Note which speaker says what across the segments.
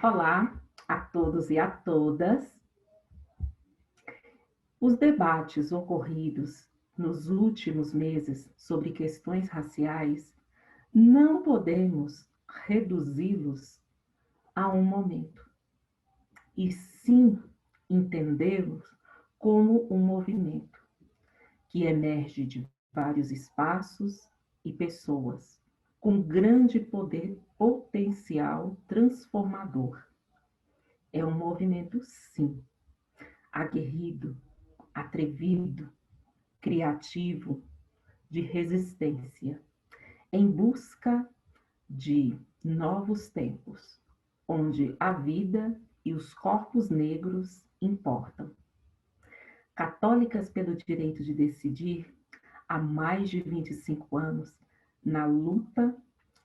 Speaker 1: Olá a todos e a todas. Os debates ocorridos nos últimos meses sobre questões raciais não podemos reduzi-los a um momento, e sim entendê-los como um movimento que emerge de vários espaços e pessoas com grande poder potencial transformador. É um movimento, sim, aguerrido, atrevido, criativo, de resistência, em busca de novos tempos, onde a vida e os corpos negros importam. Católicas pelo direito de decidir, há mais de 25 anos, na luta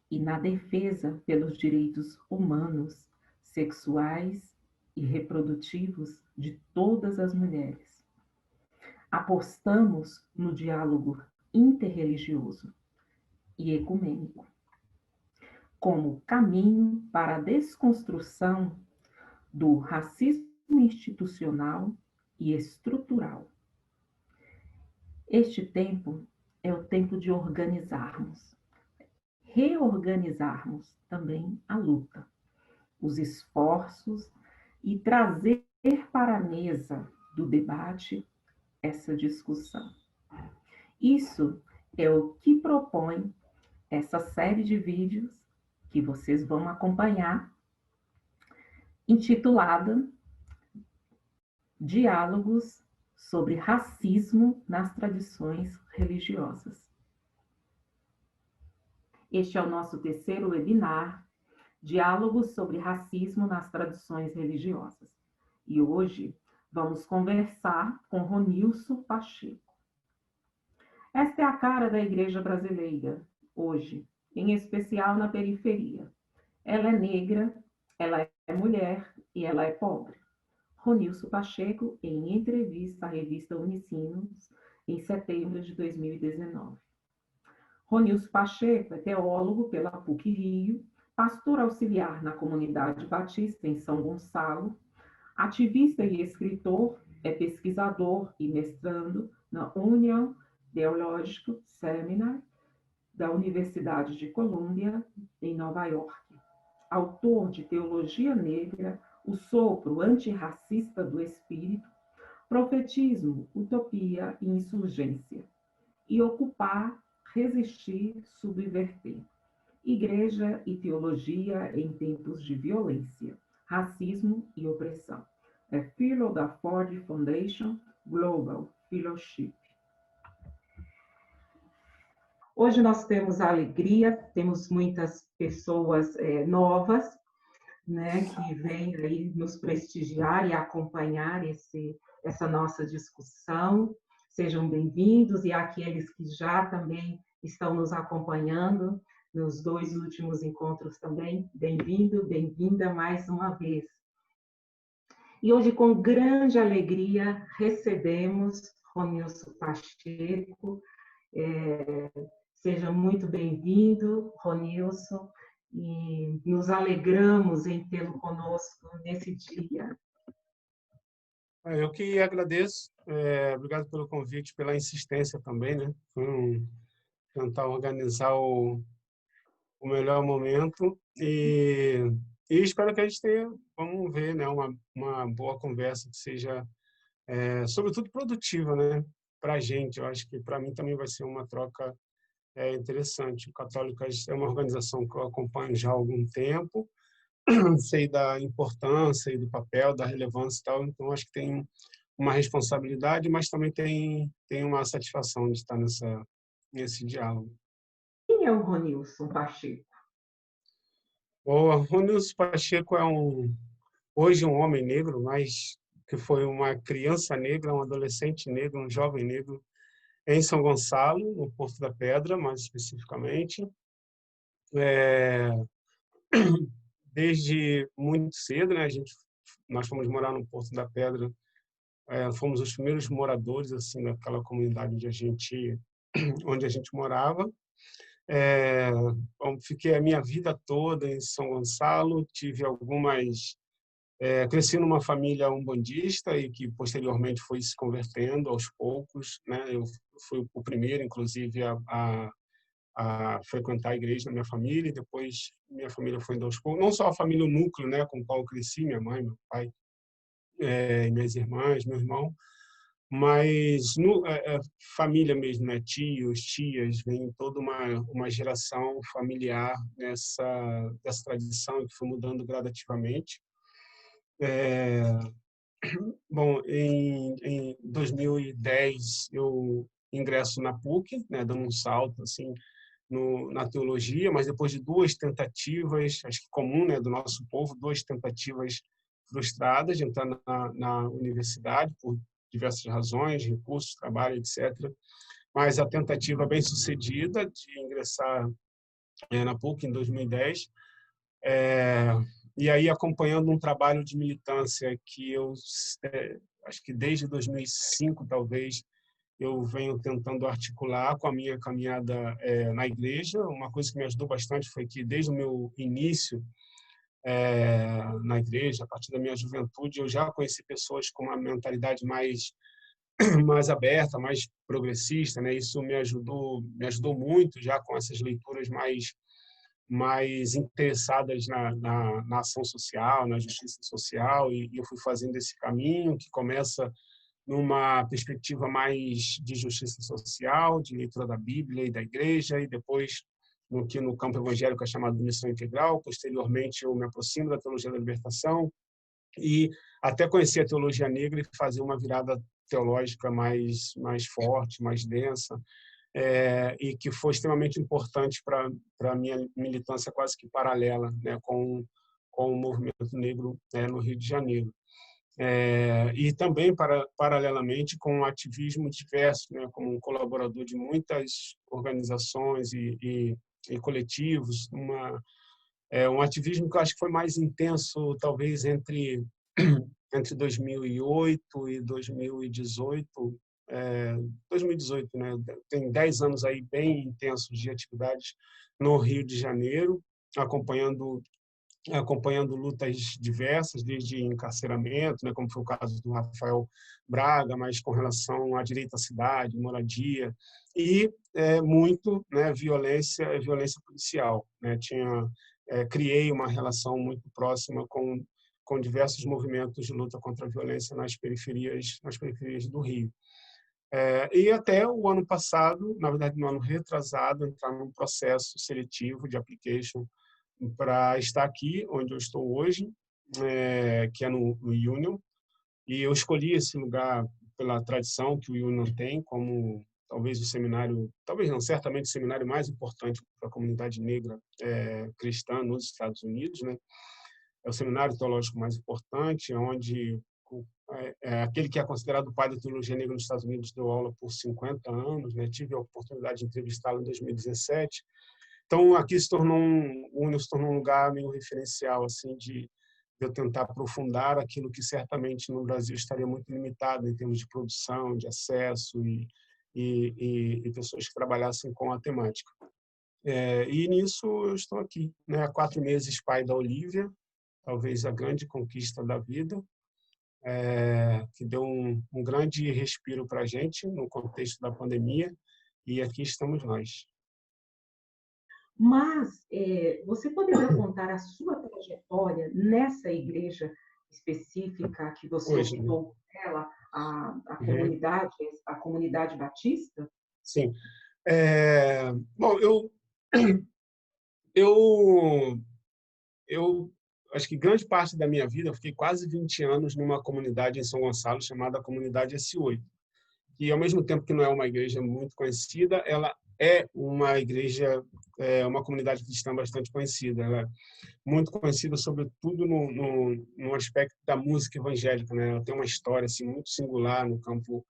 Speaker 1: e na defesa pelos direitos humanos, sexuais e reprodutivos de todas as mulheres. Apostamos no diálogo interreligioso e ecumênico como caminho para a desconstrução do racismo institucional e estrutural. Este tempo é o tempo de organizarmos, reorganizarmos também a luta, os esforços e trazer para a mesa do debate essa discussão. Isso é o que propõe essa série de vídeos que vocês vão acompanhar, intitulada Diálogos sobre Racismo nas Tradições Religiosas. Este é o nosso terceiro webinar, Diálogos sobre Racismo nas Tradições Religiosas. E hoje vamos conversar com Ronilson Pacheco. Esta é a cara da Igreja brasileira, hoje, em especial na periferia. Ela é negra, ela é mulher e ela é pobre. Ronilson Pacheco, em entrevista à revista Unicinos, em setembro de 2019. Ronilson Pacheco é teólogo pela PUC-Rio, pastor auxiliar na comunidade batista em São Gonçalo, ativista e escritor, é pesquisador e mestrando na Union Theological Seminar da Universidade de Colômbia, em Nova York. Autor de Teologia Negra, O Sopro Antirracista do Espírito, Profetismo, Utopia e Insurgência. E Ocupar, Resistir, Subverter. Igreja e Teologia em Tempos de Violência, Racismo e Opressão. É Fellow da Ford Foundation Global Fellowship. Hoje nós temos a alegria, temos muitas pessoas novas, né, que vêm aí nos prestigiar e acompanhar essa nossa discussão. Sejam bem-vindos, e aqueles que já também estão nos acompanhando nos dois últimos encontros também, bem-vindo, bem-vinda mais uma vez. E hoje, com grande alegria, recebemos Ronilson Pacheco. Seja muito bem-vindo, Ronilson, e nos alegramos em tê-lo conosco nesse dia.
Speaker 2: Eu que agradeço, obrigado pelo convite, pela insistência também, né? Tentar organizar o melhor momento e espero que a gente tenha, vamos ver, né? Uma boa conversa que seja, sobretudo, produtiva, né? Para a gente. Eu acho que para mim também vai ser uma troca interessante. O Católicas é uma organização que eu acompanho já há algum tempo, sei da importância e do papel, da relevância e tal, então acho que tem uma responsabilidade, mas também tem uma satisfação de estar nesse diálogo.
Speaker 1: Quem é o Ronilson Pacheco?
Speaker 2: O Ronilson Pacheco é hoje um homem negro, mas que foi uma criança negra, um adolescente negro, um jovem negro, em São Gonçalo, no Porto da Pedra, mais especificamente. Desde muito cedo, né, nós fomos morar no Porto da Pedra, fomos os primeiros moradores assim naquela comunidade onde a gente morava, É, bom, fiquei a minha vida toda em São Gonçalo, tive cresci numa família umbandista e que posteriormente foi se convertendo aos poucos, né? Eu fui o primeiro, inclusive, a frequentar a igreja na minha família, e depois minha família foi indo aos poucos, não só a família, o núcleo, né, com o qual eu cresci, minha mãe, meu pai, minhas irmãs, meu irmão, mas família mesmo, né, tios, tias, vem toda uma geração familiar dessa tradição que foi mudando gradativamente. É, Bom, em 2010 eu ingresso na PUC, né, dando um salto assim na teologia, mas depois de duas tentativas, acho que comum, né, do nosso povo, duas tentativas frustradas de entrar na universidade por diversas razões, recursos, trabalho, etc. Mas a tentativa bem sucedida de ingressar na PUC em 2010, é, e aí acompanhando um trabalho de militância que eu acho que desde 2005 talvez eu venho tentando articular com a minha caminhada na igreja. Uma coisa que me ajudou bastante foi que desde o meu início na igreja, a partir da minha juventude, eu já conheci pessoas com uma mentalidade mais aberta, mais progressista, né? Isso me ajudou muito já com essas leituras mais interessadas na ação social, na justiça social, e eu fui fazendo esse caminho que começa numa perspectiva mais de justiça social, de leitura da Bíblia e da Igreja, e depois no campo evangélico é chamado de missão integral. Posteriormente, eu me aproximo da teologia da libertação e até conhecer a teologia negra e fazer uma virada teológica mais forte, mais densa, e que foi extremamente importante para a minha militância quase que paralela, né, com o movimento negro no Rio de Janeiro. E também, paralelamente, com um ativismo diverso, né, como um colaborador de muitas organizações e coletivos, um ativismo que eu acho que foi mais intenso, talvez, entre 2008 e 2018, 2018, né? Tem 10 anos aí bem intensos de atividades no Rio de Janeiro, acompanhando lutas diversas, desde encarceramento, né, como foi o caso do Rafael Braga, mas com relação à direito à cidade, moradia, e muito, né, violência policial, né? Criei uma relação muito próxima com diversos movimentos de luta contra a violência nas periferias do Rio. E até o ano passado, na verdade no ano retrasado, entrar num processo seletivo de application para estar aqui onde eu estou hoje, que é no Union, e eu escolhi esse lugar pela tradição que o Union tem como talvez o seminário, talvez não, certamente o seminário mais importante para a comunidade negra cristã nos Estados Unidos, né? É o seminário teológico mais importante, onde aquele que é considerado o pai da teologia negra nos Estados Unidos deu aula por 50 anos, né? Tive a oportunidade de entrevistá-lo em 2017. Então, aqui o União se tornou um lugar meio referencial, assim, de eu tentar aprofundar aquilo que certamente no Brasil estaria muito limitado em termos de produção, de acesso e pessoas que trabalhassem com a temática. E nisso eu estou aqui, né? Há 4 meses pai da Olivia, talvez a grande conquista da vida, que deu um grande respiro para a gente no contexto da pandemia, e aqui estamos nós.
Speaker 1: Mas você poderia contar a sua trajetória nessa igreja específica que você
Speaker 2: Hoje, né?
Speaker 1: optou por ela, a
Speaker 2: Uhum.
Speaker 1: comunidade, a comunidade batista?
Speaker 2: Sim. Bom, eu, eu acho que grande parte da minha vida, eu fiquei quase 20 anos numa comunidade em São Gonçalo chamada Comunidade S8, que ao mesmo tempo que não é uma igreja muito conhecida, ela é uma igreja, uma comunidade cristã bastante conhecida. Ela é muito conhecida, sobretudo no aspecto da música evangélica, né? Ela tem uma história assim muito singular no campo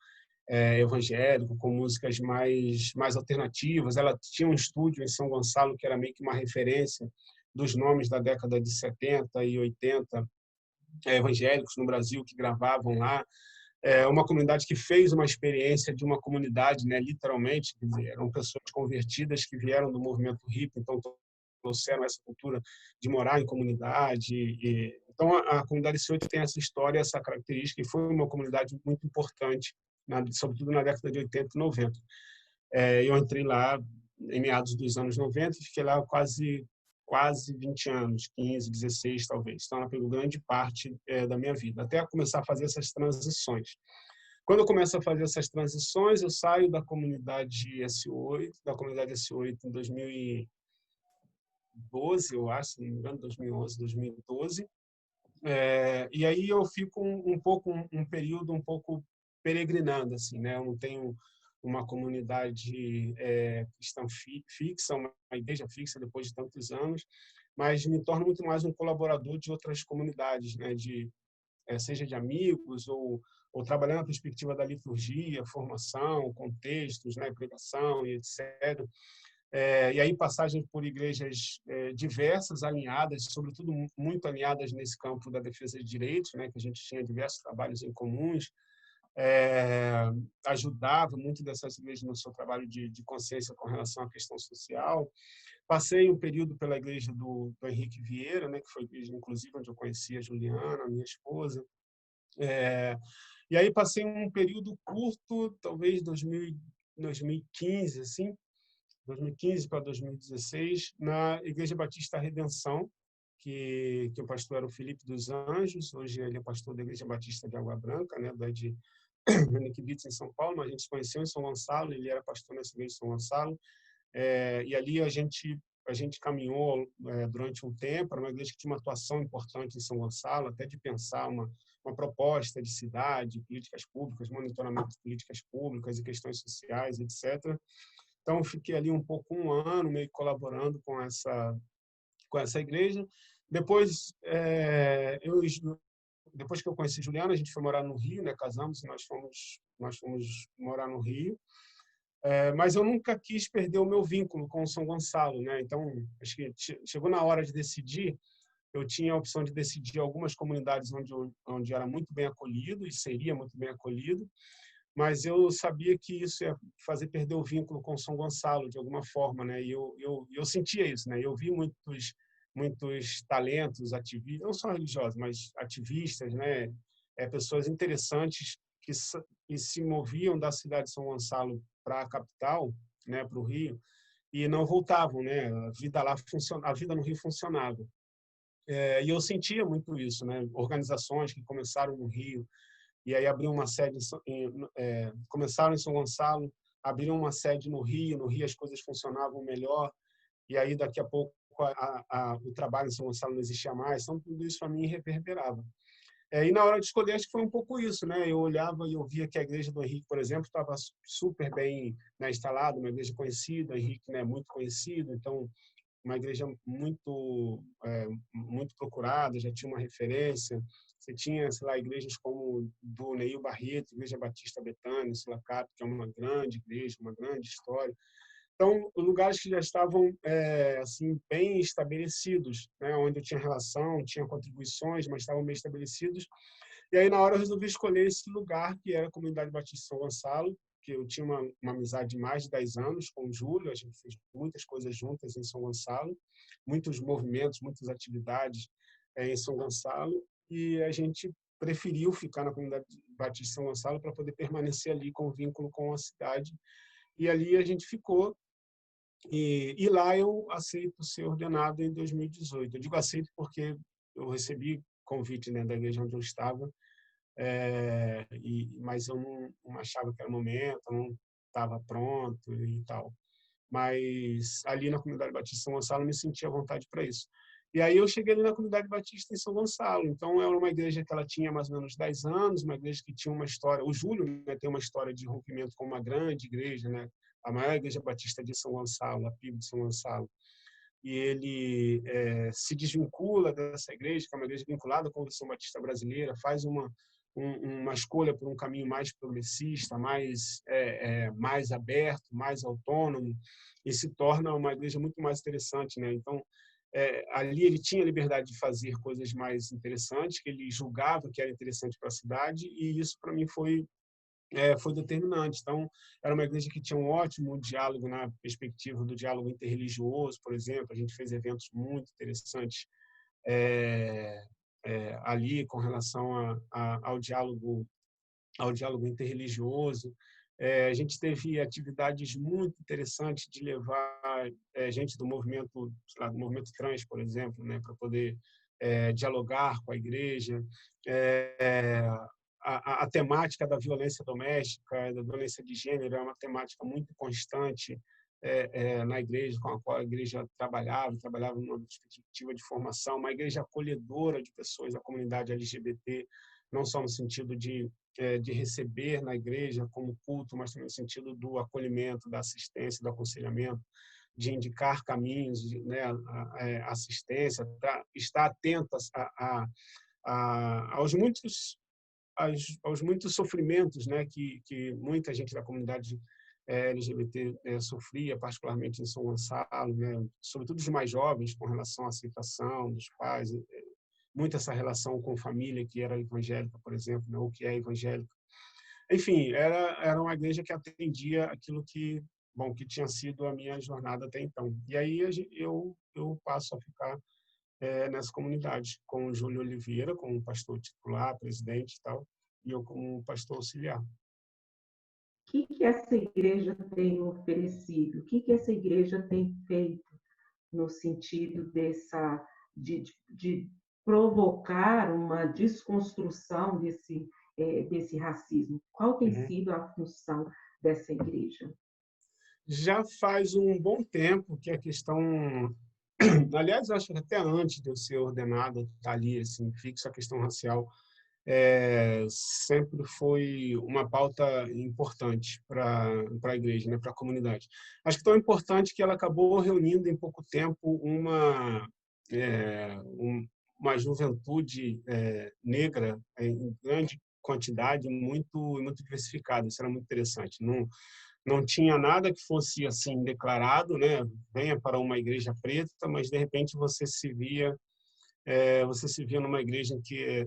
Speaker 2: evangélico, com músicas mais alternativas. Ela tinha um estúdio em São Gonçalo que era meio que uma referência dos nomes da década de 70 e 80 evangélicos no Brasil que gravavam lá. uma comunidade que fez uma experiência de uma comunidade, né, literalmente, quer dizer, eram pessoas convertidas que vieram do movimento hippie, então trouxeram essa cultura de morar em comunidade. Então, a comunidade C8 tem essa história, essa característica, e foi uma comunidade muito importante, sobretudo na década de 80 e 90. Eu entrei lá em meados dos anos 90 e fiquei lá quase 20 anos, 15, 16 talvez. Então, ela pegou grande parte da minha vida, até começar a fazer essas transições. Quando eu começo a fazer essas transições, eu saio da comunidade S8 em 2012, eu acho, se não me engano, 2011, 2012. E aí eu fico um período um pouco peregrinando, assim, né? Eu não tenho uma comunidade cristã fixa, uma igreja fixa depois de tantos anos, mas me torno muito mais um colaborador de outras comunidades, né? Seja de amigos ou trabalhando na perspectiva da liturgia, formação, contextos, né? Pregação e etc. E aí passagens por igrejas diversas, alinhadas, sobretudo muito alinhadas nesse campo da defesa de direitos, né? Que a gente tinha diversos trabalhos em comuns, ajudava muito dessas igrejas no seu trabalho de consciência com relação à questão social. Passei um período pela igreja do Henrique Vieira, né, que foi a igreja, inclusive, onde eu conheci a Juliana, minha esposa. E aí passei um período curto, talvez 2015, assim, 2015 para 2016, na Igreja Batista Redenção, que o pastor era o Felipe dos Anjos. Hoje ele é pastor da Igreja Batista de Água Branca, né, de Meniquibitz, em São Paulo, mas a gente se conheceu em São Gonçalo, ele era pastor nessa igreja de São Gonçalo, e ali a gente caminhou durante um tempo. Era uma igreja que tinha uma atuação importante em São Gonçalo, até de pensar uma proposta de cidade, políticas públicas, monitoramento de políticas públicas e questões sociais, etc. Então, fiquei ali um ano, meio colaborando com essa igreja. Depois, depois que eu conheci Juliana, a gente foi morar no Rio, né? Casamos e nós fomos morar no Rio. Mas eu nunca quis perder o meu vínculo com o São Gonçalo, né? Então, acho que chegou na hora de decidir. Eu tinha a opção de decidir algumas comunidades onde era muito bem acolhido e seria muito bem acolhido, mas eu sabia que isso ia fazer perder o vínculo com São Gonçalo de alguma forma, né? E eu sentia isso, né? Eu vi muitos talentos ativistas, não só religiosos, mas ativistas, né? Pessoas interessantes que se moviam da cidade de São Gonçalo para a capital, né? Para o Rio, e não voltavam, né? A vida no Rio funcionava. E eu sentia muito isso, né? Organizações que começaram no Rio e aí abriram uma sede, começaram em São Gonçalo, abriram uma sede no Rio. No Rio as coisas funcionavam melhor, e aí daqui a pouco o trabalho em São Gonçalo não existia mais. Então tudo isso para mim reverberava. E na hora de escolher, acho que foi um pouco isso, né? Eu olhava e eu via que a igreja do Henrique, por exemplo, estava super bem, né, instalada, uma igreja conhecida, o Henrique, né, muito conhecido, então uma igreja muito procurada, já tinha uma referência. Você tinha, sei lá, igrejas como do Neil Barreto, Igreja Batista Betânia, Silacap, que é uma grande igreja, uma grande história. Então, lugares que já estavam assim bem estabelecidos, né, onde eu tinha relação, tinha contribuições, mas estavam bem estabelecidos. E aí, na hora, eu resolvi escolher esse lugar, que era a Comunidade Batista São Gonçalo, que eu tinha uma amizade de mais de 10 anos com o Júlio. A gente fez muitas coisas juntas em São Gonçalo, muitos movimentos, muitas atividades em São Gonçalo, e a gente preferiu ficar na Comunidade Batista São Gonçalo para poder permanecer ali com o vínculo com a cidade. E ali a gente ficou. E lá eu aceito ser ordenado em 2018. Eu digo aceito porque eu recebi convite, né, da igreja onde eu estava, mas eu não achava que era o momento, eu não estava pronto e tal. Mas ali na Comunidade Batista São Gonçalo eu me sentia à vontade para isso. E aí eu cheguei ali na Comunidade Batista em São Gonçalo. Então era uma igreja que ela tinha mais ou menos 10 anos, uma igreja que tinha uma história. O Júlio, né, tem uma história de rompimento com uma grande igreja, né? A maior igreja batista de São Gonçalo, a PIB de São Gonçalo. E ele se desvincula dessa igreja, que é uma igreja vinculada à Convenção Batista Brasileira, faz uma escolha por um caminho mais progressista, mais aberto, mais autônomo, e se torna uma igreja muito mais interessante, né? Então, ali ele tinha liberdade de fazer coisas mais interessantes, que ele julgava que era interessante para a cidade, e isso para mim foi determinante. Então, era uma igreja que tinha um ótimo diálogo na perspectiva do diálogo interreligioso, por exemplo. A gente fez eventos muito interessantes ali com relação ao diálogo interreligioso. A gente teve atividades muito interessantes de levar gente do movimento, sei lá, do movimento trans, por exemplo, né, para poder dialogar com a igreja. A temática da violência doméstica, da violência de gênero, é uma temática muito constante na igreja, com a qual a igreja trabalhava numa perspectiva de formação, uma igreja acolhedora de pessoas da comunidade LGBT, não só no sentido de receber na igreja como culto, mas também no sentido do acolhimento, da assistência, do aconselhamento, de indicar caminhos, né, assistência, estar atentas aos muitos sofrimentos, né, que muita gente da comunidade LGBT sofria, particularmente em São Gonçalo, né, sobretudo os mais jovens, com relação à aceitação dos pais, muito essa relação com família que era evangélica, por exemplo, né, ou que é evangélica. Enfim, era uma igreja que atendia aquilo que tinha sido a minha jornada até então. E aí eu passo a ficar nessa comunidade, com o Júlio Oliveira, como pastor titular, presidente e tal, e eu como pastor auxiliar.
Speaker 1: O que essa igreja tem oferecido? O que essa igreja tem feito no sentido de provocar uma desconstrução desse racismo? Qual tem
Speaker 2: Uhum.
Speaker 1: sido a função dessa igreja?
Speaker 2: Já faz um bom tempo que a questão, aliás, acho que até antes de eu ser ordenado, tá ali, assim, fixo, a questão racial sempre foi uma pauta importante para a igreja, né, para a comunidade. Acho que tão importante que ela acabou reunindo em pouco tempo uma juventude negra em grande quantidade, muito diversificada. Isso era muito interessante. Não tinha nada que fosse assim declarado, né? Venha para uma igreja preta, mas de repente você se via numa igreja em que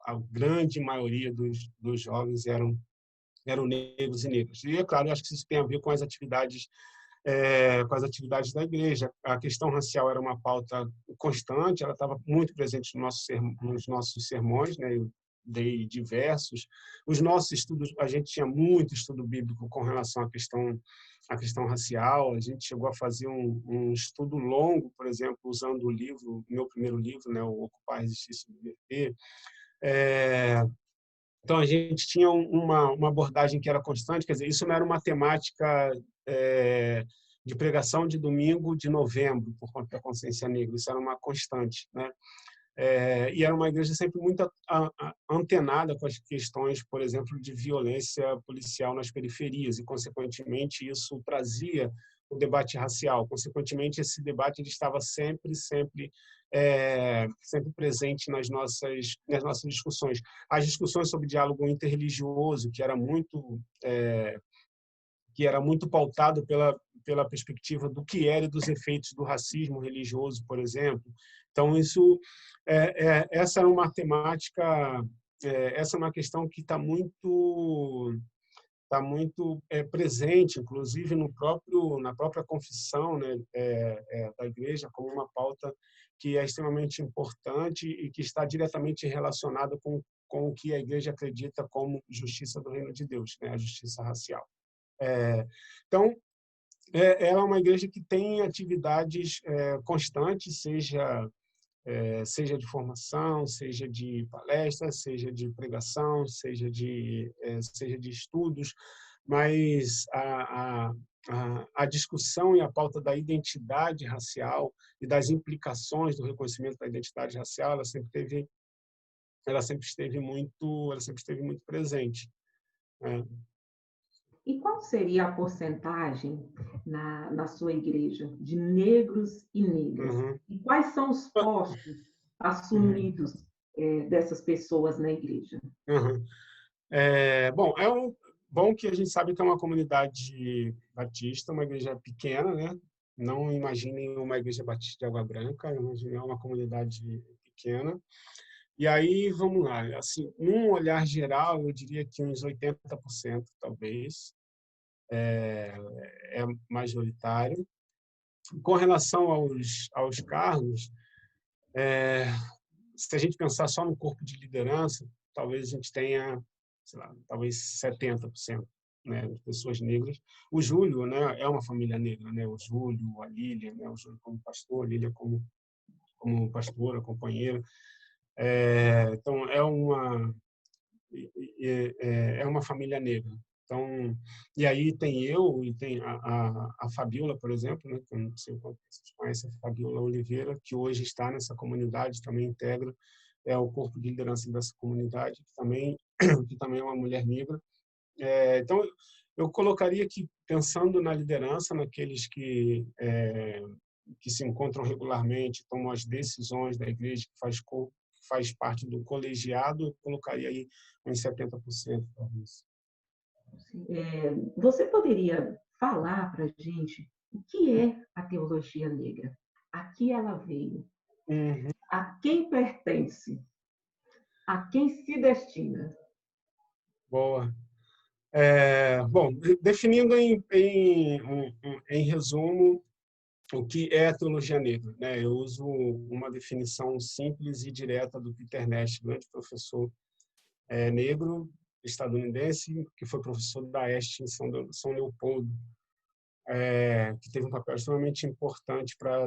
Speaker 2: a grande maioria dos jovens eram negros e negras. E, é claro, eu acho que isso tem a ver com as atividades da igreja. A questão racial era uma pauta constante, ela estava muito presente nos nossos sermões, né? Eu dei diversos. Os nossos estudos, a gente tinha muito estudo bíblico com relação à questão racial. A gente chegou a fazer um estudo longo, por exemplo, usando o meu primeiro livro, né, o Ocupar, Resistir e Subverter. Então, a gente tinha uma abordagem que era constante, quer dizer, isso não era uma temática de pregação de domingo de novembro, por conta da consciência negra, isso era uma constante, né? E era uma igreja sempre muito antenada com as questões, por exemplo, de violência policial nas periferias, e, consequentemente, isso trazia o debate racial. Consequentemente, esse debate ele estava sempre presente nas nossas discussões. As discussões sobre diálogo interreligioso, que era muito pautado pela perspectiva do que era e dos efeitos do racismo religioso, por exemplo. Então, essa é uma temática, essa é uma questão que está muito presente, inclusive na própria confissão, né, da igreja, como uma pauta que é extremamente importante e que está diretamente relacionada com o que a igreja acredita como justiça do reino de Deus, né, a justiça racial. Então, ela é uma igreja que tem atividades constantes, seja de formação, seja de palestra, seja de pregação, seja de estudos, mas a discussão e a pauta da identidade racial e das implicações do reconhecimento da identidade racial, ela sempre esteve muito presente.
Speaker 1: E qual seria a porcentagem na sua igreja de negros e negras?
Speaker 2: Uhum.
Speaker 1: E quais são os postos
Speaker 2: Uhum.
Speaker 1: assumidos dessas pessoas na igreja?
Speaker 2: Uhum. Bom, bom que a gente sabe que é uma comunidade batista, uma igreja pequena, né? Não imaginem uma igreja batista de Água Branca, imaginem uma comunidade pequena. E aí, vamos lá, assim, num olhar geral, eu diria que uns 80%, talvez, é majoritário. Com relação aos cargos, se a gente pensar só no corpo de liderança, talvez a gente tenha, sei lá, talvez 70%, né, de pessoas negras. O Júlio, né, é uma família negra, né? O Júlio, a Lília, né, o Júlio como pastor, a Lília como pastora, companheira. Então é uma família negra. Então, e aí tem eu e tem a Fabiola, por exemplo, né, que eu não sei qual vocês conhecem, a Fabiola Oliveira, que hoje está nessa comunidade, também integra o corpo de liderança dessa comunidade, que também é uma mulher negra. Então, eu colocaria que, pensando na liderança, naqueles que se encontram regularmente, tomam as decisões da igreja, que faz parte do colegiado, eu colocaria aí uns 70%, talvez.
Speaker 1: Você poderia falar para a gente o que é a teologia negra? A que ela veio?
Speaker 2: Uhum.
Speaker 1: A quem pertence? A quem se destina?
Speaker 2: Boa. Bom, definindo em resumo o que é a teologia negra, né? Eu uso uma definição simples e direta do Peter Nash, grande professor negro estadunidense, que foi professor da Este em São Leopoldo, que teve um papel extremamente importante para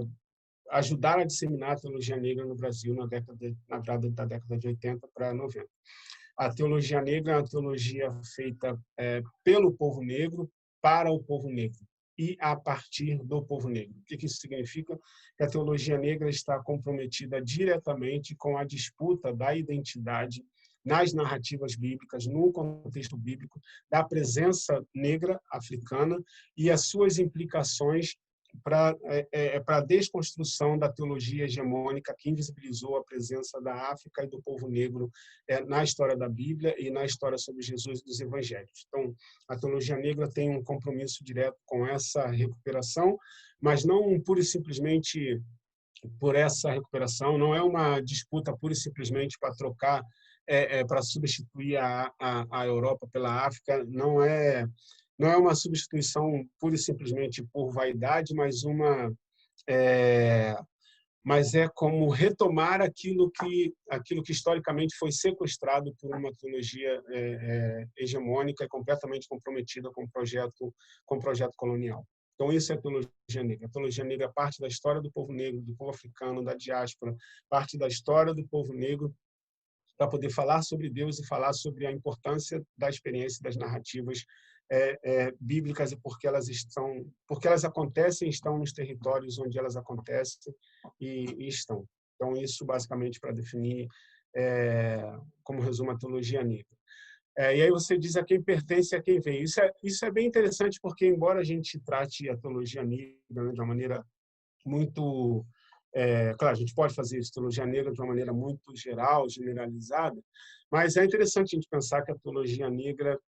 Speaker 2: ajudar a disseminar a teologia negra no Brasil na virada da década de 80 para 90. A teologia negra é uma teologia feita pelo povo negro, para o povo negro e a partir do povo negro. O que isso significa? Que a teologia negra está comprometida diretamente com a disputa da identidade nas narrativas bíblicas, no contexto bíblico, da presença negra africana e as suas implicações para a desconstrução da teologia hegemônica que invisibilizou a presença da África e do povo negro na história da Bíblia e na história sobre Jesus e dos Evangelhos. Então, a teologia negra tem um compromisso direto com essa recuperação, mas não pura e simplesmente por essa recuperação, não é uma disputa pura e simplesmente para trocar, para substituir a Europa pela África, não é uma substituição pura e simplesmente por vaidade, mas é como retomar aquilo que historicamente foi sequestrado por uma teologia hegemônica e completamente comprometida com o projeto colonial. Então, isso é a teologia negra. A teologia negra parte da história do povo negro, do povo africano, da diáspora, parte da história do povo negro para poder falar sobre Deus e falar sobre a importância da experiência das narrativas bíblicas e porque elas acontecem, estão nos territórios onde elas acontecem e estão. Então, isso basicamente para definir como resumo a teologia negra. E aí você diz a quem pertence e a quem vem. Isso é bem interessante porque, embora a gente trate a teologia negra, né, de uma maneira muito... claro, a gente pode fazer isso, teologia negra de uma maneira muito geral, generalizada, mas é interessante a gente pensar que a teologia negra,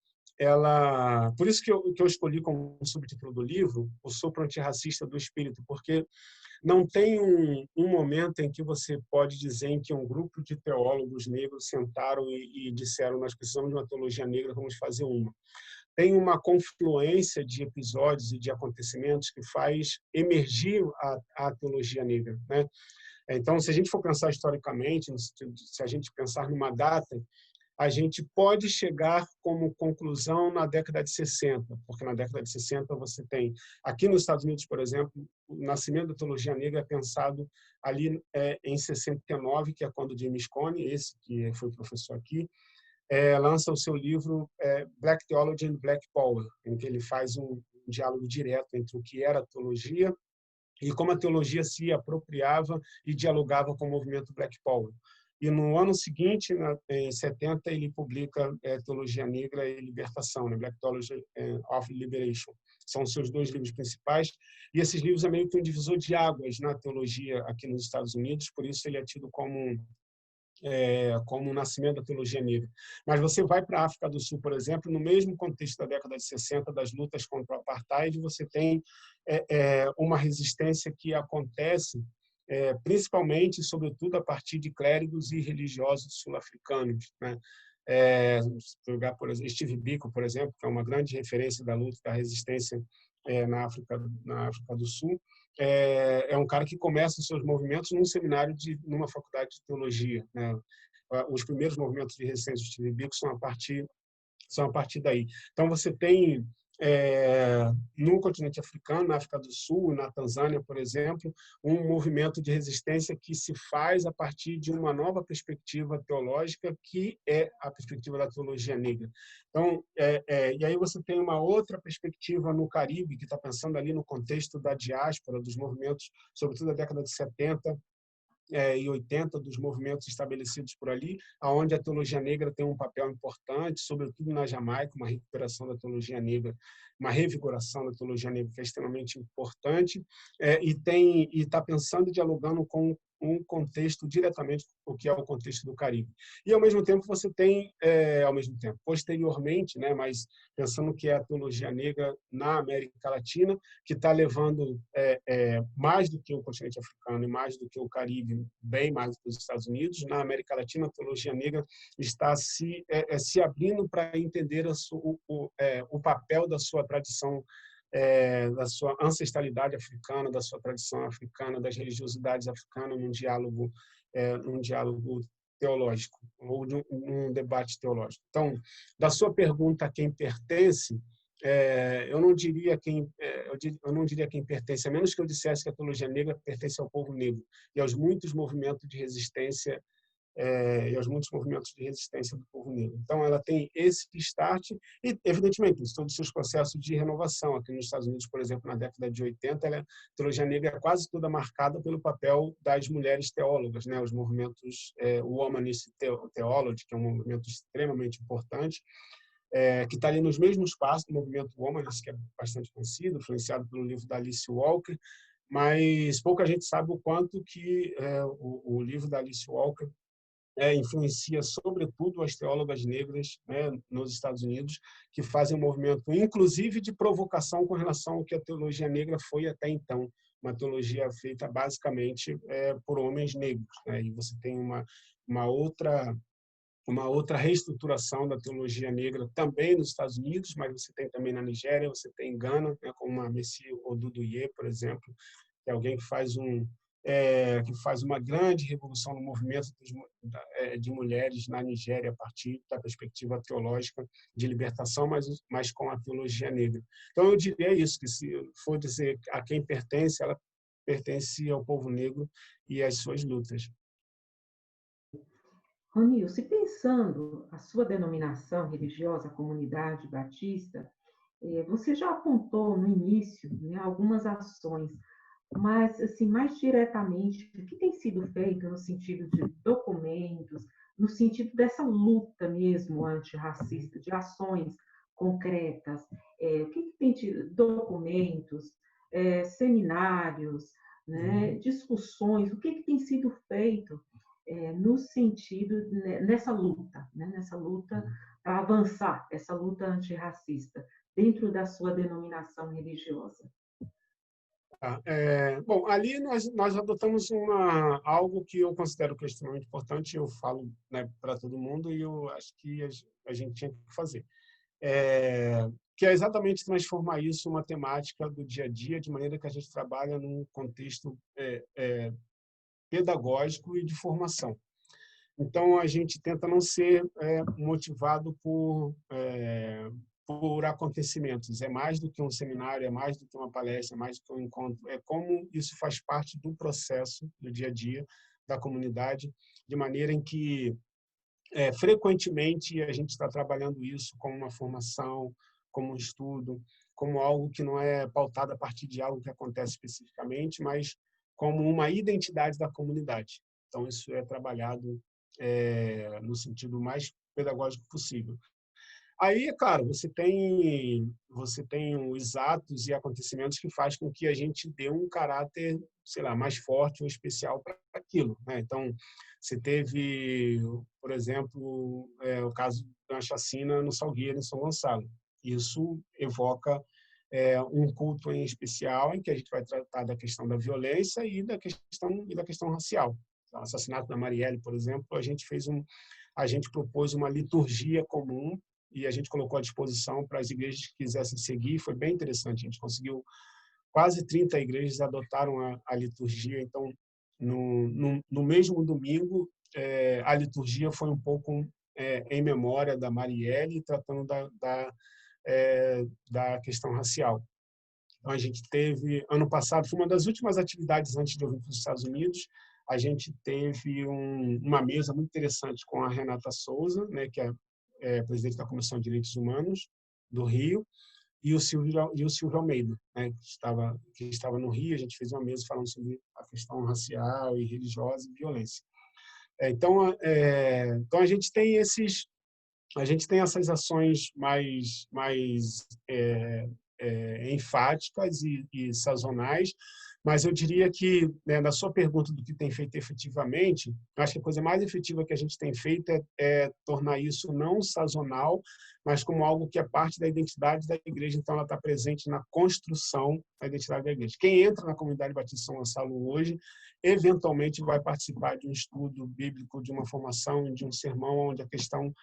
Speaker 2: por isso que eu escolhi como subtítulo do livro, O Sopro Antirracista do Espírito, porque não tem um momento em que você pode dizer em que um grupo de teólogos negros sentaram e disseram nós precisamos de uma teologia negra, vamos fazer uma. Tem uma confluência de episódios e de acontecimentos que faz emergir a teologia negra, né? Então, se a gente for pensar historicamente, se a gente pensar numa data, a gente pode chegar como conclusão na década de 60, porque na década de 60 você tem, aqui nos Estados Unidos, por exemplo, o nascimento da teologia negra é pensado ali em 69, que é quando James Cone, esse que foi professor aqui, lança o seu livro Black Theology and Black Power, em que ele faz um diálogo direto entre o que era a teologia e como a teologia se apropriava e dialogava com o movimento Black Power. E no ano seguinte, em 70, ele publica Teologia Negra e Libertação, né? Black Theology of Liberation. São os seus 2 livros principais. E esses livros é meio que um divisor de águas na teologia aqui nos Estados Unidos, por isso ele é tido como o nascimento da teologia negra. Mas você vai para a África do Sul, por exemplo, no mesmo contexto da década de 60, das lutas contra o apartheid, você tem uma resistência que acontece principalmente, sobretudo, a partir de clérigos e religiosos sul-africanos, né? Pegar, por exemplo, Steve Biko, por exemplo, que é uma grande referência da luta da resistência na África do Sul, um cara que começa os seus movimentos num seminário numa faculdade de teologia, né? Os primeiros movimentos de resistência do Steve Biko são a partir daí. Então, você tem, no continente africano, na África do Sul, na Tanzânia, por exemplo, um movimento de resistência que se faz a partir de uma nova perspectiva teológica, que é a perspectiva da teologia negra. Então, e aí você tem uma outra perspectiva no Caribe, que está pensando ali no contexto da diáspora, dos movimentos, sobretudo da década de 70, e 80 dos movimentos estabelecidos por ali, aonde a teologia negra tem um papel importante, sobretudo na Jamaica, uma recuperação da teologia negra, uma revigoração da teologia negra que é extremamente importante, e está pensando e dialogando com um contexto diretamente o que é o contexto do Caribe. E ao mesmo tempo você tem, posteriormente, né, mas pensando que é a teologia negra na América Latina, que está levando mais do que o continente africano e mais do que o Caribe, bem mais do que os Estados Unidos. Na América Latina, a teologia negra está se abrindo para entender o papel da sua tradição, da sua ancestralidade africana, da sua tradição africana, das religiosidades africanas, num diálogo teológico, ou num debate teológico. Então, da sua pergunta a quem pertence, eu não diria quem pertence, a menos que eu dissesse que a teologia negra pertence ao povo negro e aos muitos movimentos de resistência do povo negro. Então, ela tem esse start e, evidentemente, todos os seus processos de renovação. Aqui nos Estados Unidos, por exemplo, na década de 80, a teologia negra é quase toda marcada pelo papel das mulheres teólogas, né? Os movimentos, o Womanist Theology, que é um movimento extremamente importante, que está ali nos mesmos passos do movimento Womanist, que é bastante conhecido, influenciado pelo livro da Alice Walker, mas pouca gente sabe o quanto que o livro da Alice Walker influencia, sobretudo, as teólogas negras, né, nos Estados Unidos, que fazem um movimento, inclusive, de provocação com relação ao que a teologia negra foi até então, uma teologia feita basicamente por homens negros, né? E você tem uma outra reestruturação da teologia negra também nos Estados Unidos, mas você tem também na Nigéria, você tem em Gana, né, como a Messi Oduduye, por exemplo, que é alguém que faz uma grande revolução no movimento de mulheres na Nigéria a partir da perspectiva teológica de libertação, mas com a teologia negra. Então, eu diria isso, que se for dizer a quem pertence, ela pertence ao povo negro e às suas lutas.
Speaker 1: Ronilson, pensando a sua denominação religiosa, a Comunidade Batista, você já apontou no início, né, algumas ações, mas, assim, mais diretamente, o que tem sido feito no sentido de documentos, no sentido dessa luta mesmo antirracista, de ações concretas? O que tem tido? Documentos, seminários, né, discussões, o que tem sido feito no sentido, nessa luta, né, nessa luta para avançar, essa luta antirracista, dentro da sua denominação religiosa?
Speaker 2: Bom, ali nós adotamos algo que eu considero que é extremamente importante, eu falo, né, para todo mundo, e eu acho que a gente tinha que fazer, que é exatamente transformar isso em uma temática do dia a dia, de maneira que a gente trabalha num contexto pedagógico e de formação. Então, a gente tenta não ser motivado por acontecimentos. É mais do que um seminário, é mais do que uma palestra, é mais do que um encontro. É como isso faz parte do processo do dia a dia da comunidade, de maneira em que, frequentemente, a gente está trabalhando isso como uma formação, como um estudo, como algo que não é pautado a partir de algo que acontece especificamente, mas como uma identidade da comunidade. Então, isso é trabalhado no sentido mais pedagógico possível. Aí, é claro, você tem os atos e acontecimentos que faz com que a gente dê um caráter, sei lá, mais forte ou especial para aquilo, né? Então, você teve, por exemplo, o caso da chacina no Salgueiro, em São Gonçalo. Isso evoca um culto em especial em que a gente vai tratar da questão da violência e da questão racial. O assassinato da Marielle, por exemplo, a gente propôs uma liturgia comum e a gente colocou à disposição para as igrejas que quisessem seguir. Foi bem interessante. A gente conseguiu quase 30 igrejas adotaram a liturgia. Então, no mesmo domingo, a liturgia foi um pouco em memória da Marielle, tratando da questão racial. Então, a gente teve, ano passado, foi uma das últimas atividades antes de eu vir para os Estados Unidos, a gente teve uma mesa muito interessante com a Renata Souza, né, que é presidente da Comissão de Direitos Humanos do Rio, e o Silvio Almeida, né, que estava no Rio. A gente fez uma mesa falando sobre a questão racial e religiosa e violência. Então a gente tem essas ações mais enfáticas e sazonais, mas eu diria que, né, na sua pergunta do que tem feito efetivamente, acho que a coisa mais efetiva que a gente tem feito é tornar isso não sazonal, mas como algo que é parte da identidade da igreja. Então, ela está presente na construção da identidade da igreja. Quem entra na comunidade Batista São Gonçalo hoje, eventualmente vai participar de um estudo bíblico, de uma formação, de um sermão onde a questão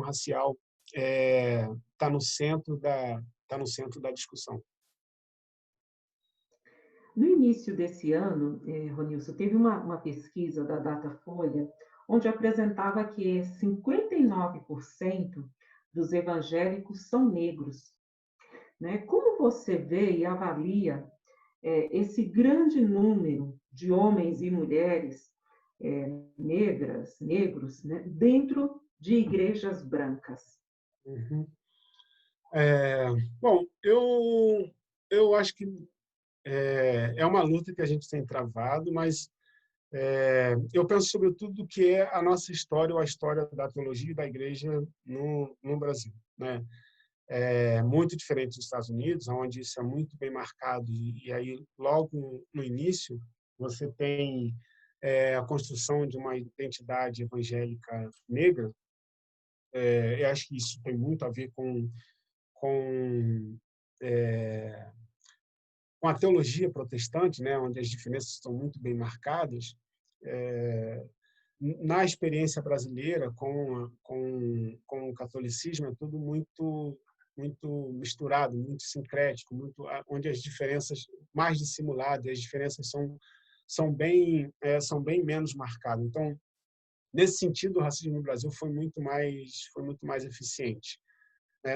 Speaker 2: racial está no centro da discussão.
Speaker 1: No início desse ano, Ronilson, teve uma pesquisa da Datafolha, onde apresentava que 59% dos evangélicos são negros, né? Como você vê e avalia esse grande número de homens e mulheres negros, né, dentro de igrejas brancas?
Speaker 2: Uhum. Bom, eu acho que é uma luta que a gente tem travado, mas eu penso sobretudo que é a nossa história ou a história da teologia e da igreja no Brasil, né? É muito diferente dos Estados Unidos, onde isso é muito bem marcado, e aí logo no início você tem a construção de uma identidade evangélica negra. Eu acho que isso tem muito a ver com com a teologia protestante, né, onde as diferenças estão muito bem marcadas. Na experiência brasileira com o catolicismo é tudo muito misturado, muito sincrético, onde as diferenças mais dissimuladas, as diferenças são bem menos marcadas. Então, nesse sentido, o racismo no Brasil foi muito mais eficiente.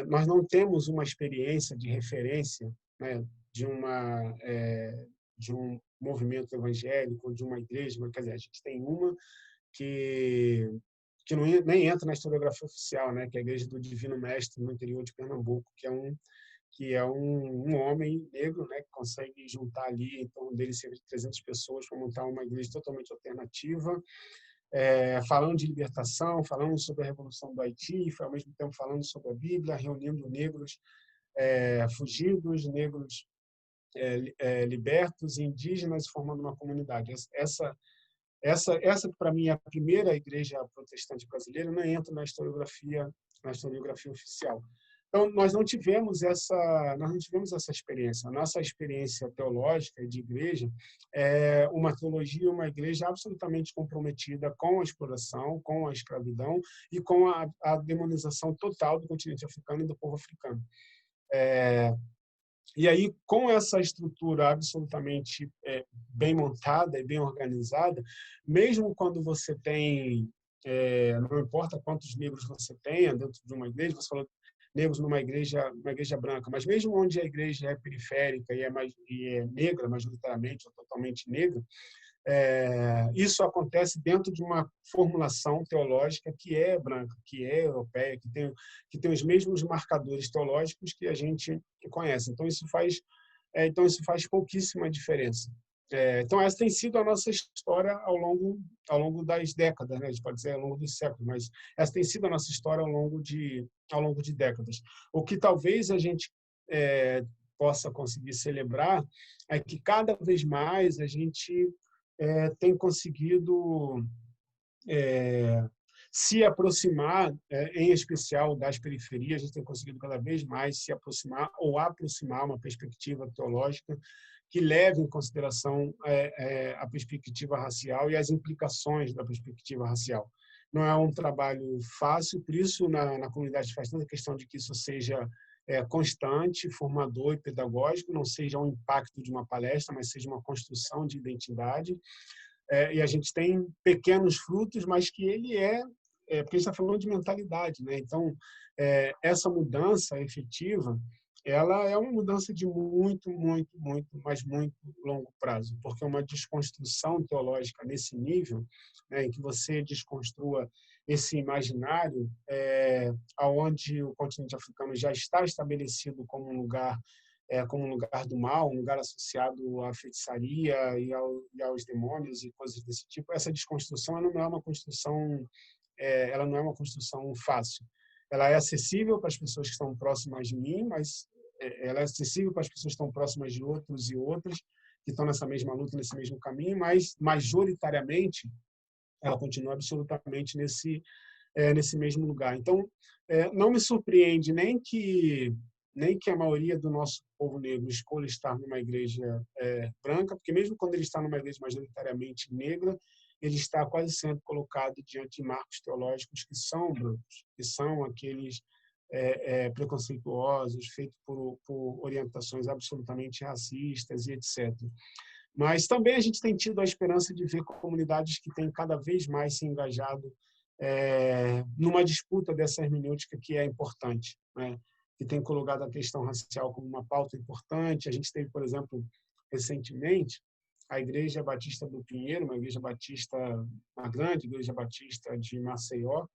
Speaker 2: Nós não temos uma experiência de referência, né, de um movimento evangélico, de uma igreja, quer dizer, a gente tem uma que nem entra na historiografia oficial, né, que é a Igreja do Divino Mestre, no interior de Pernambuco, que é um homem negro, né, que consegue juntar ali em torno dele cerca de 300 pessoas para montar uma igreja totalmente alternativa, falando de libertação, falando sobre a Revolução do Haiti, ao mesmo tempo falando sobre a Bíblia, reunindo negros fugidos, negros libertos, indígenas, formando uma comunidade. Essa para mim, é a primeira igreja protestante brasileira, não entra na historiografia oficial. Então, nós não tivemos essa experiência. A nossa experiência teológica de igreja é uma teologia, uma igreja absolutamente comprometida com a exploração, com a escravidão e com a demonização total do continente africano e do povo africano. E aí, com essa estrutura absolutamente bem montada e bem organizada, mesmo quando você tem, não importa quantos negros você tenha dentro de uma igreja, você falou negros numa igreja branca, mas mesmo onde a igreja é periférica e é negra, majoritariamente ou totalmente negra, isso acontece dentro de uma formulação teológica que é branca, que é europeia, que tem os mesmos marcadores teológicos que a gente conhece. Então isso faz pouquíssima diferença. Então essa tem sido a nossa história ao longo das décadas, né? A gente pode dizer ao longo dos séculos, mas essa tem sido a nossa história ao longo de décadas. O que talvez a gente possa conseguir celebrar é que cada vez mais a gente tem conseguido se aproximar, em especial das periferias, a gente tem conseguido cada vez mais se aproximar ou aproximar uma perspectiva teológica que leve em consideração a perspectiva racial e as implicações da perspectiva racial. Não é um trabalho fácil, por isso na comunidade faz tanta questão de que isso seja constante, formador e pedagógico, não seja um impacto de uma palestra, mas seja uma construção de identidade. E a gente tem pequenos frutos, mas que ele porque a gente está falando de mentalidade, né? Então, essa mudança efetiva, ela é uma mudança de muito, muito, muito, mas muito longo prazo, porque uma desconstrução teológica nesse nível, né, em que você desconstrua esse imaginário, aonde o continente africano já está estabelecido como um lugar do mal, um lugar associado à feitiçaria e aos demônios e coisas desse tipo. Essa desconstrução ela não é uma construção, ela não é uma construção fácil. Ela é acessível para as pessoas que estão próximas de mim, mas ela é acessível para as pessoas que estão próximas de outros e outras que estão nessa mesma luta, nesse mesmo caminho, mas majoritariamente ela continua absolutamente nesse mesmo lugar. Então, não me surpreende nem que a maioria do nosso povo negro escolha estar numa igreja branca, porque mesmo quando ele está numa igreja majoritariamente negra, ele está quase sempre colocado diante de marcos teológicos que são brancos, que são aqueles preconceituosos, feitos por orientações absolutamente racistas e etc. Mas também a gente tem tido a esperança de ver comunidades que têm cada vez mais se engajado numa disputa dessa hermenêutica que é importante, né? Que tem colocado a questão racial como uma pauta importante. A gente teve, por exemplo, recentemente, a Igreja Batista do Pinheiro, uma grande Igreja Batista de Maceió,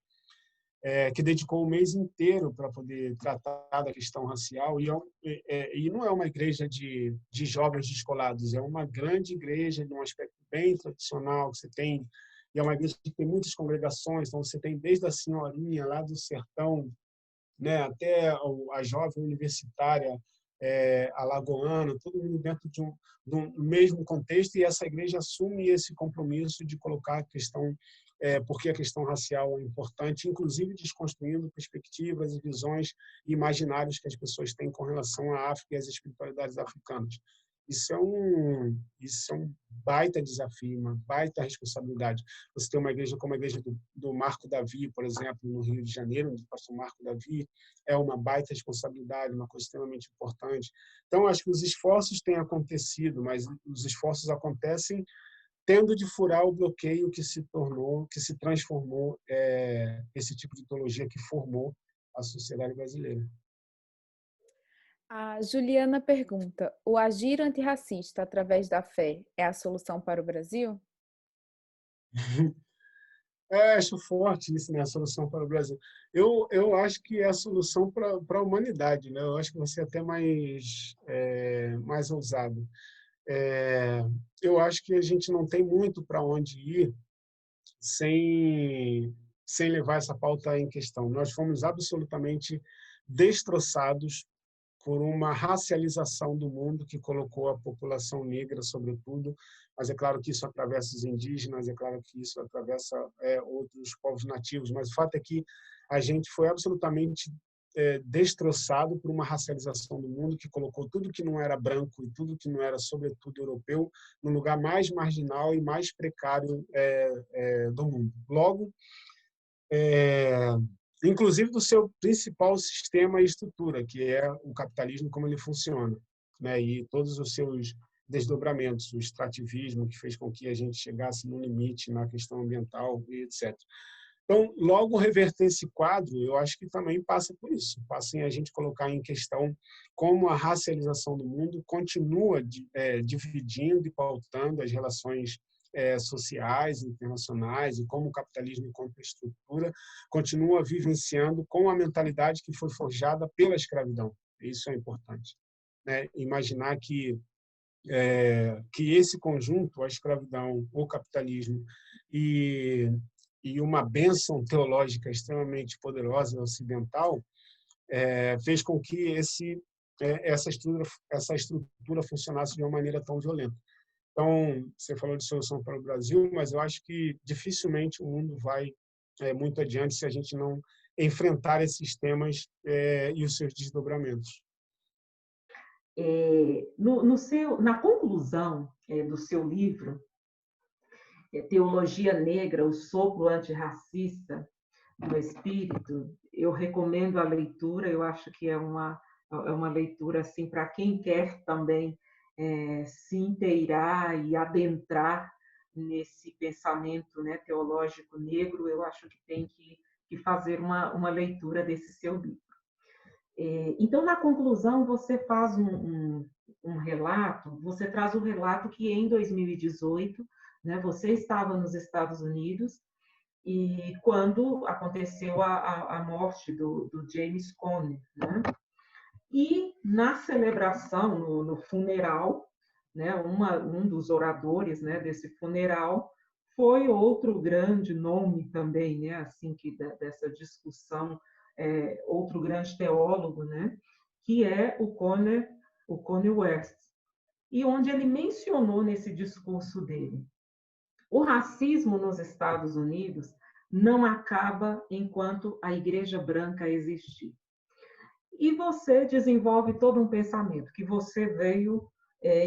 Speaker 2: que dedicou o mês inteiro para poder tratar da questão racial. E não é uma igreja de jovens descolados, é uma grande igreja de um aspecto bem tradicional, que você tem, e é uma igreja que tem muitas congregações, então você tem desde a senhorinha lá do sertão, né, até a jovem universitária alagoana, todo mundo dentro de um mesmo contexto, e essa igreja assume esse compromisso de colocar a questão, porque a questão racial é importante, inclusive desconstruindo perspectivas e visões e imaginários que as pessoas têm com relação à África e às espiritualidades africanas. Isso é um baita desafio, uma baita responsabilidade. Você tem uma igreja como a igreja do Marco Davi, por exemplo, no Rio de Janeiro, onde o pastor Marco Davi, é uma baita responsabilidade, uma coisa extremamente importante. Então, acho que os esforços têm acontecido, mas os esforços acontecem tendo de furar o bloqueio que se transformou esse tipo de teologia que formou a sociedade brasileira.
Speaker 3: A Juliana pergunta: o agir antirracista através da fé é a solução para o Brasil?
Speaker 2: Acho forte isso, né? A solução para o Brasil. Eu acho que é a solução para a humanidade, né? Eu acho que você é até mais ousado. Eu acho que a gente não tem muito para onde ir sem levar essa pauta em questão. Nós fomos absolutamente destroçados por uma racialização do mundo que colocou a população negra, sobretudo, mas é claro que isso atravessa os indígenas, é claro que isso atravessa outros povos nativos, mas o fato é que a gente foi absolutamente destroçado por uma racialização do mundo que colocou tudo que não era branco e tudo que não era, sobretudo, europeu, no lugar mais marginal e mais precário do mundo. Logo, inclusive do seu principal sistema e estrutura, que é o capitalismo, como ele funciona, né? E todos os seus desdobramentos, o extrativismo, que fez com que a gente chegasse no limite na questão ambiental e etc. Então, logo reverter esse quadro, eu acho que também passa por isso, passa em a gente colocar em questão como a racialização do mundo continua dividindo e pautando as relações sociais, internacionais, e como o capitalismo, enquanto estrutura, continua vivenciando com a mentalidade que foi forjada pela escravidão. Isso é importante, né? Imaginar que esse conjunto, a escravidão, o capitalismo e uma bênção teológica extremamente poderosa ocidental, fez com que essa estrutura funcionasse de uma maneira tão violenta. Então, você falou de solução para o Brasil, mas eu acho que dificilmente o mundo vai muito adiante se a gente não enfrentar esses temas e os seus desdobramentos.
Speaker 1: Na conclusão do seu livro, Teologia Negra, o sopro antirracista do espírito, eu recomendo a leitura. Eu acho que é uma leitura assim para quem quer também se inteirar e adentrar nesse pensamento, né, teológico negro. Eu acho que tem que fazer uma leitura desse seu livro. Então, na conclusão, você faz um relato, você traz um relato que em 2018, né, você estava nos Estados Unidos e quando aconteceu a morte do James Conner, né? E na celebração, no funeral, né, um dos oradores, né, desse funeral foi outro grande nome também, né, assim que dessa discussão, outro grande teólogo, né, que é o Conner West, e onde ele mencionou nesse discurso dele: o racismo nos Estados Unidos não acaba enquanto a Igreja Branca existir. E você desenvolve todo um pensamento que você veio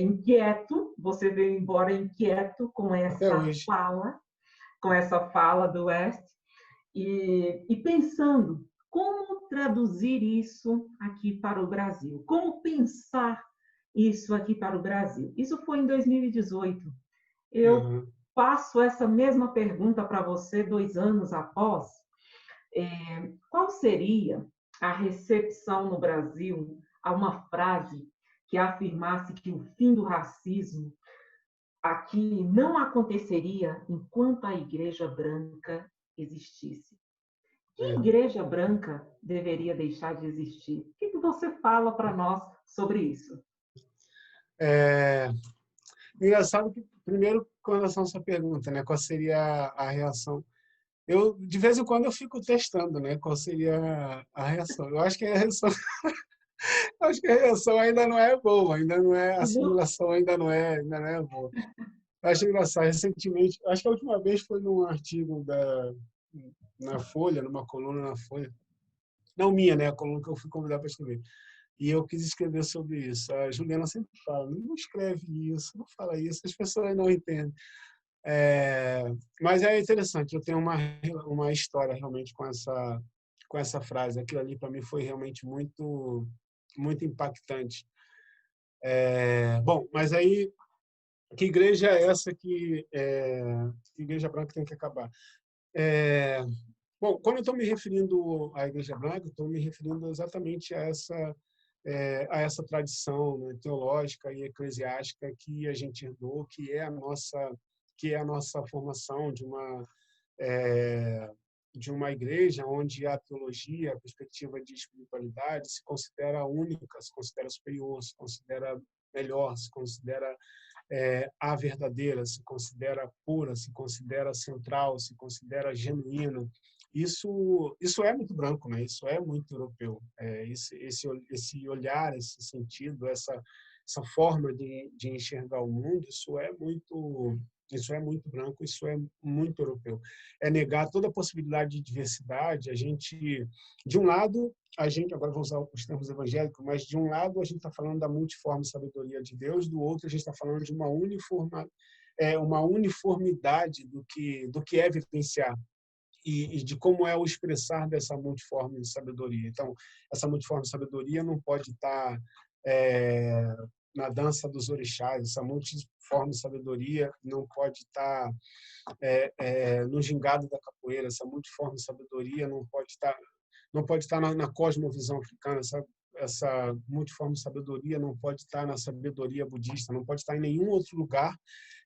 Speaker 1: inquieto, você veio embora inquieto com essa fala do West, e pensando como traduzir isso aqui para o Brasil, como pensar isso aqui para o Brasil. Isso foi em 2018. Eu passo essa mesma pergunta para você 2 anos após. Qual seria a recepção no Brasil a uma frase que afirmasse que o fim do racismo aqui não aconteceria enquanto a Igreja Branca existisse? Que Igreja Branca deveria deixar de existir? O que você fala para nós sobre isso?
Speaker 2: Engraçado que, primeiro, com relação à sua pergunta, né, qual seria a reação? De vez em quando, eu fico testando, né, qual seria a reação. Eu acho que a reação ainda não é boa, a simulação ainda não é boa. Eu acho engraçado, recentemente, acho que a última vez foi num artigo na Folha, numa coluna na Folha, não minha, né, a coluna que eu fui convidado para escrever. E eu quis escrever sobre isso. A Juliana sempre fala: não escreve isso, não fala isso, as pessoas não entendem. Mas é interessante, eu tenho uma história realmente com essa frase. Aquilo ali, para mim, foi realmente muito, muito impactante. Bom, mas aí, que igreja é essa que Igreja Branca tem que acabar? Bom, quando eu estou me referindo à Igreja Branca, estou me referindo exatamente a essa tradição, né, teológica e eclesiástica que a gente herdou, que é a nossa formação de uma igreja onde a teologia, a perspectiva de espiritualidade se considera única, se considera superior, se considera melhor, se considera a verdadeira, se considera pura, se considera central, se considera genuína. Isso é muito branco, né? Isso é muito europeu. Esse olhar, esse sentido, essa forma de enxergar o mundo, isso é muito branco, isso é muito europeu. É negar toda a possibilidade de diversidade. De um lado, agora vou usar os termos evangélicos, mas de um lado a gente está falando da multiforme sabedoria de Deus, do outro a gente está falando de uma uniformidade do que é vivenciar e de como é o expressar dessa multiforme sabedoria. Então, essa multiforme sabedoria não pode estar na dança dos orixás, essa multiforme sabedoria não pode estar no gingado da capoeira, essa multiforme sabedoria não pode estar na cosmovisão africana, essa multiforme sabedoria não pode estar na sabedoria budista, não pode estar em nenhum outro lugar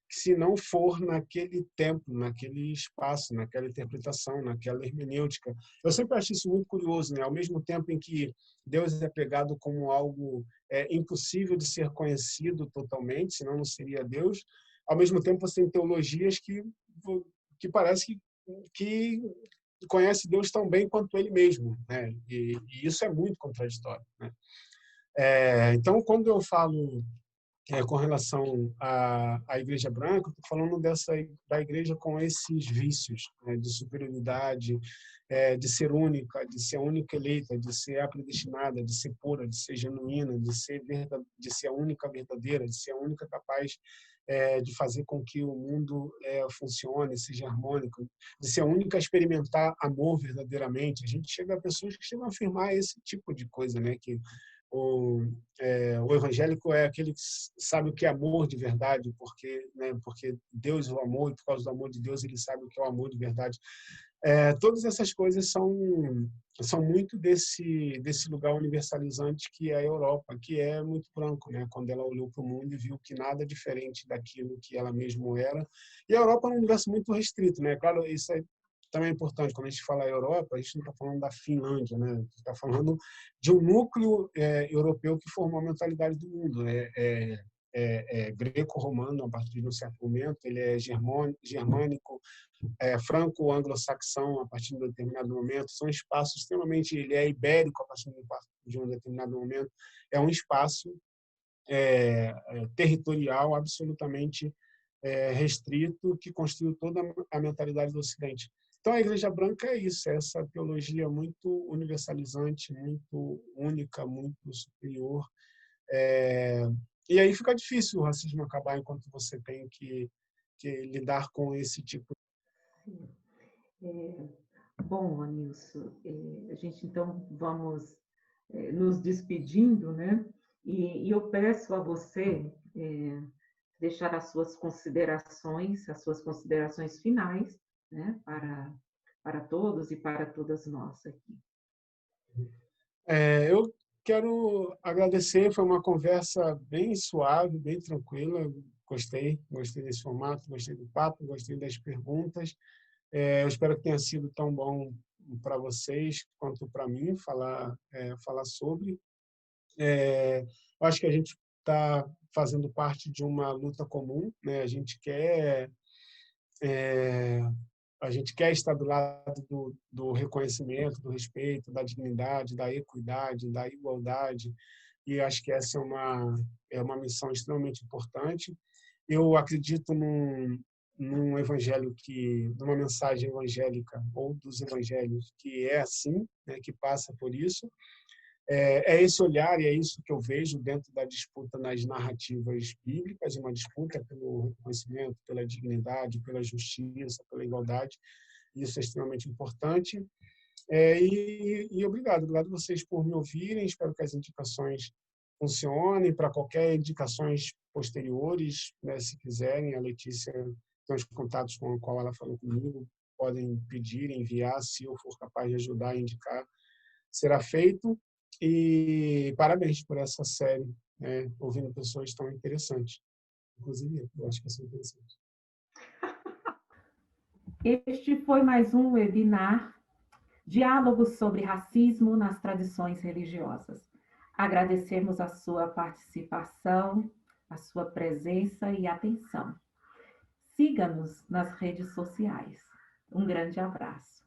Speaker 2: se não for naquele tempo, naquele espaço, naquela interpretação, naquela hermenêutica. Eu sempre acho isso muito curioso, né? Ao mesmo tempo em que Deus é pregado como algo impossível de ser conhecido totalmente, senão não seria Deus, ao mesmo tempo você tem teologias que parece que conhece Deus tão bem quanto Ele mesmo, né? E isso é muito contraditório, né? Então, quando eu falo com relação à Igreja Branca, estou falando da Igreja com esses vícios, né, de superioridade, de ser única, de ser a única eleita, de ser a predestinada, de ser pura, de ser genuína, de ser a única verdadeira, de ser a única capaz de fazer com que o mundo funcione, seja harmônico, de ser a única a experimentar amor verdadeiramente. A gente chega a pessoas que chegam a afirmar esse tipo de coisa, né, que o evangélico é aquele que sabe o que é amor de verdade, porque Deus é o amor, e por causa do amor de Deus ele sabe o que é o amor de verdade. Todas essas coisas são muito desse lugar universalizante que é a Europa, que é muito branco, né? Quando ela olhou para o mundo e viu que nada é diferente daquilo que ela mesma era. E a Europa é um universo muito restrito, né? Claro, isso também é importante. Quando a gente fala Europa, a gente não está falando da Finlândia, né? A gente está falando de um núcleo europeu que formou a mentalidade do mundo, né? Greco-romano a partir de um certo momento, ele é germânico, franco-anglo-saxão a partir de um determinado momento, são espaços extremamente, ele é ibérico a partir de um determinado momento, é um espaço territorial absolutamente restrito que construiu toda a mentalidade do Ocidente. Então, a Igreja Branca é isso, é essa teologia muito universalizante, muito única, muito superior. E aí fica difícil o racismo acabar enquanto você tem que lidar com esse tipo.
Speaker 1: Bom, Anilson, a gente então vamos nos despedindo, né? E eu peço a você deixar as suas considerações finais, né? Para todos e para todas nós aqui.
Speaker 2: Eu quero agradecer, foi uma conversa bem suave, bem tranquila, gostei desse formato, gostei do papo, gostei das perguntas. Eu espero que tenha sido tão bom para vocês quanto para mim falar sobre. Eu acho que a gente está fazendo parte de uma luta comum, né? A gente quer estar do lado do reconhecimento, do respeito, da dignidade, da equidade, da igualdade, e acho que essa é uma missão extremamente importante. Eu acredito num evangelho numa mensagem evangélica ou dos evangelhos que é assim, né, que passa por isso. É esse olhar e é isso que eu vejo dentro da disputa nas narrativas bíblicas, uma disputa pelo reconhecimento, pela dignidade, pela justiça, pela igualdade. Isso é extremamente importante. E obrigado a vocês por me ouvirem. Espero que as indicações funcionem. Para qualquer indicações posteriores, né, se quiserem, a Letícia tem os contatos com o qual ela falou comigo, podem pedir, enviar, se eu for capaz de ajudar a indicar, será feito. E parabéns por essa série, né, ouvindo pessoas tão interessantes. Inclusive, eu acho que é interessante.
Speaker 1: Este foi mais um webinar, Diálogos sobre Racismo nas Tradições Religiosas. Agradecemos a sua participação, a sua presença e atenção. Siga-nos nas redes sociais. Um grande abraço.